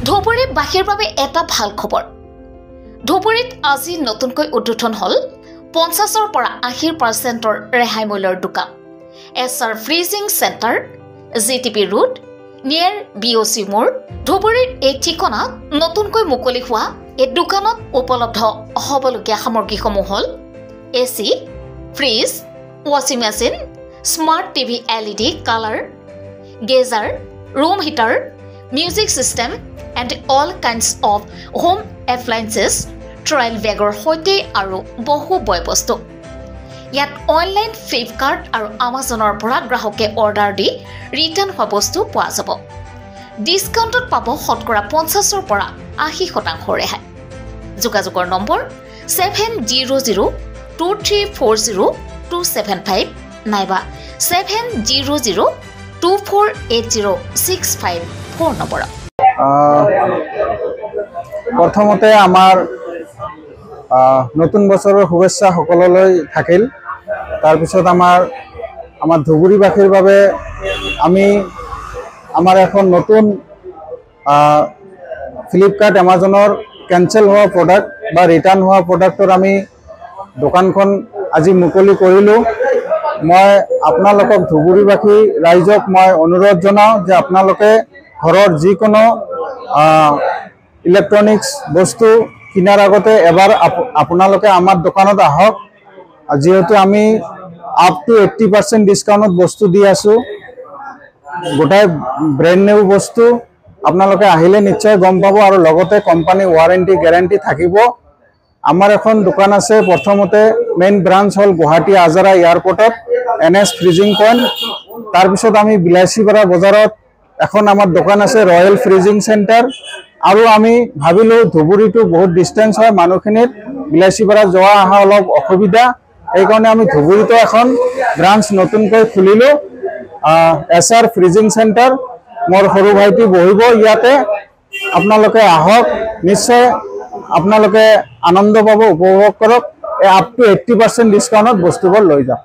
ধুবুৰীবাসীৰ বাবে এটা ভাল খবৰ। ধুবুৰীত আজি নতুনকৈ উদ্বোধন হ'ল 50ৰ পৰা 80% ৰেহাই মূল্যৰ দোকান। SR freezing centre, GTP road, নিয়াৰ BOC মোড়। ধুবুৰীৰ এই ঠিকনাত নতুনকৈ মুকলি হোৱা এই দোকানত উপলব্ধ হ'বলগীয়া সামগ্ৰীসমূহ হ'ল AC, ফ্ৰিজ, ৱাশ্বিং machine, smart TV LED colour, geyser, room heater, music system and all kinds of home appliances, trial bagor hoite aru bohu boy bostu. Yat online Flipkart aru Amazonor pora grahoke order di return hoa bostu poa jabo. Discountot pabo hotkora 50or pora 80% rehai. Jogajogor number 7002340 naiba 700248065 phone number. প্ৰথমতে আমাৰ নতুন বছৰৰ শুভেচ্ছা সকললৈ থাকিল। তাৰ পিছত আমাৰ ধুবুৰীবাসীৰ বাবে আমি আমাৰ এখন নতুন ফ্লিপকাৰ্ট এমাজনৰ কেনসেল হোৱা প্ৰডাক্ট বা ৰিটাৰ্ণ হোৱা প্ৰডাক্টৰ আমি দোকানখন আজি মুকলি কৰিলোঁ। মই আপোনালোকক ধুবুৰীবাসী ৰাইজক মই অনুৰোধ জনাওঁ যে আপোনালোকে ঘৰৰ যিকোনো ইলেক্ট্ৰনিক্স বস্তু কিনাৰ আগতে এবাৰ আপোনালোকে আমাৰ দোকানত আহক। যেহেতু আমি আপ টু 80% ডিসকাউন্টত বস্তু দি আছো, গোটাই ব্র্যান্ড নিউ বস্তু আপোনালোকে আহিলে নিশ্চয় গম পাব আৰু লগতে কোম্পানী ওয়াৰেন্টি গ্যাৰান্টি থাকিব। আমাৰ এখন দোকান আছে, প্ৰথমতে মেইন ব্ৰাঞ্চ হল গুৱাহাটী আজাৰা এয়াৰপোৰ্টত NS ফ্ৰিজিং পইণ্ট। তাৰ পিছত আমি বিলাসীপাৰা বজাৰত এখন আমাৰ দোকান আছে ৰয়েল ফ্ৰিজিং সেন্টাৰ। আৰু আমি ভাবিলো ধুবুৰীটো বহুত ডিস্টেন্স হয়, মানুহখিনিৰ বিলাসীপাৰা যোৱা অহা অলপ অসুবিধা, এই কাৰণে আমি ধুবুৰীটো এখন ব্ৰাঞ্চ নতুনকৈ খুলিলো, SR ফ্ৰিজিং সেন্টাৰ। মোৰ সৰু ভাইটি বহিব ইয়াতে, আপোনালোকে আহক, নিশ্চয় আপোনালোকে আনন্দ পাব, উপভোগ কৰক। আপ টু 80% ডিসকাউন্টত বস্তুবোৰ লৈ যাওক।